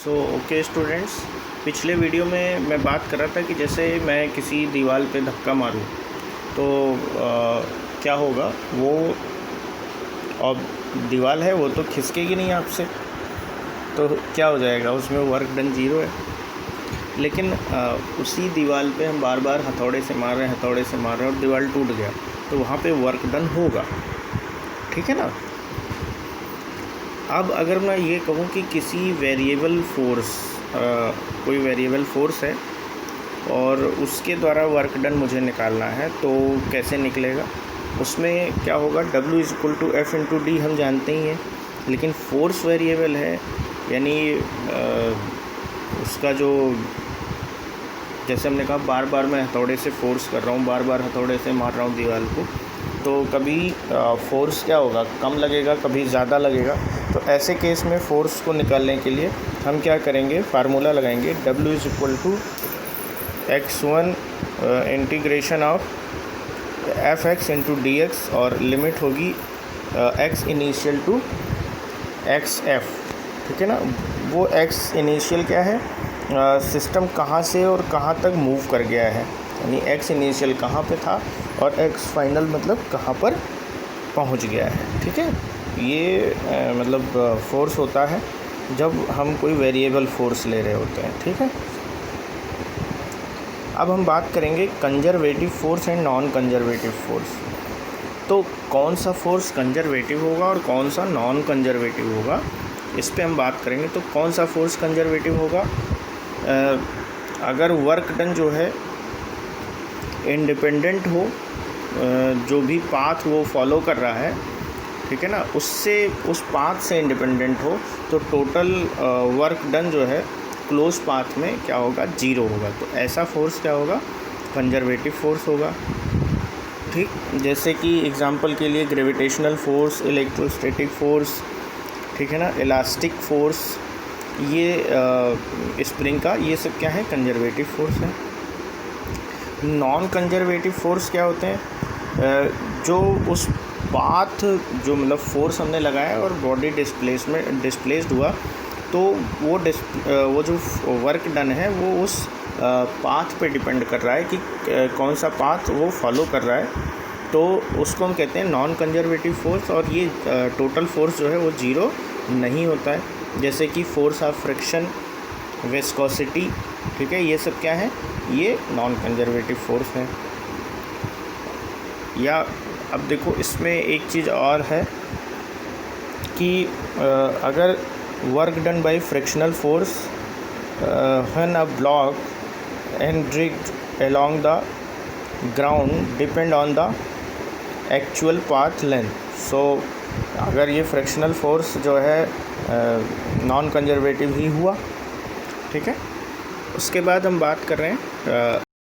Okay students, पिछले video में मैं बात कर रहा था कि जैसे मैं किसी दीवार पे धक्का मारूं तो क्या होगा। वो अब दीवार है वो तो खिसकेगी नहीं आपसे, तो क्या हो जाएगा, उसमें वर्क डन ज़ीरो है। लेकिन उसी दीवार पे हम बार बार हथौड़े से मार रहे हैं और दीवार टूट गया, तो वहाँ पे वर्क डन होगा। ठीक है ना। अब अगर मैं ये कहूँ कि किसी वेरिएबल फोर्स, कोई वेरिएबल फोर्स है और उसके द्वारा वर्क डन मुझे निकालना है, तो कैसे निकलेगा। उसमें क्या होगा, W=F/d हम जानते ही हैं, लेकिन फोर्स वेरिएबल है, यानी उसका जो, जैसे हमने कहा बार बार मैं हथौड़े से फोर्स कर रहा हूँ, बार बार हथौड़े से मार रहा हूँ दीवार को, तो कभी फोर्स क्या होगा, कम लगेगा, कभी ज़्यादा लगेगा। तो ऐसे केस में फ़ोर्स को निकालने के लिए हम क्या करेंगे, फार्मूला लगाएंगे W=x1 इंटीग्रेशन ऑफ f(x)(dx) और लिमिट होगी x इनिशियल टू xf। ठीक है ना। वो x इनिशियल क्या है, सिस्टम कहाँ से और कहाँ तक मूव कर गया है, यानी x इनिशियल कहाँ पे था और x फाइनल मतलब कहाँ पर पहुँच गया है। ठीक है। ये मतलब फोर्स होता है जब हम कोई वेरिएबल फोर्स ले रहे होते हैं। ठीक है। अब हम बात करेंगे conservative force and non conservative force. तो कौन सा फोर्स कंजर्वेटिव होगा और कौन सा नॉन कंजर्वेटिव होगा, इस पे हम बात करेंगे। तो कौन सा फोर्स कंजर्वेटिव होगा, अगर वर्क डन जो है इंडिपेंडेंट हो, जो भी पाथ वो फॉलो कर रहा है, ठीक है ना, उससे, उस पाथ से इंडिपेंडेंट हो, तो टोटल वर्क डन जो है क्लोज पाथ में क्या होगा, ज़ीरो होगा। तो ऐसा फोर्स क्या होगा, कंजर्वेटिव फोर्स होगा। ठीक। जैसे कि एग्जांपल के लिए ग्रेविटेशनल फोर्स, इलेक्ट्रोस्टैटिक फोर्स, ठीक है ना, इलास्टिक फोर्स, ये स्प्रिंग का, ये सब क्या है, कंजर्वेटिव फोर्स है। नॉन कंजर्वेटिव फोर्स क्या होते हैं, जो उस पाथ, जो मतलब फोर्स हमने लगाया और बॉडी डिस्प्लेस्ड हुआ, तो वो जो वर्क डन है वो उस पाथ पे डिपेंड कर रहा है कि कौन सा पाथ वो फॉलो कर रहा है, तो उसको हम कहते हैं नॉन कंजर्वेटिव फोर्स। और ये टोटल फोर्स जो है वो ज़ीरो नहीं होता है, जैसे कि फोर्स ऑफ फ्रिक्शन, विस्कोसिटी, ठीक है, ये सब क्या है, ये नॉन कंजर्वेटिव फोर्स है। या अब देखो, इसमें एक चीज़ और है कि अगर work done by frictional force when a block and dragged along the ground depend on the actual path length. So अगर ये फ्रिक्शनल फोर्स जो है नॉन कंजर्वेटिव ही हुआ। ठीक है। उसके बाद हम बात कर रहे हैं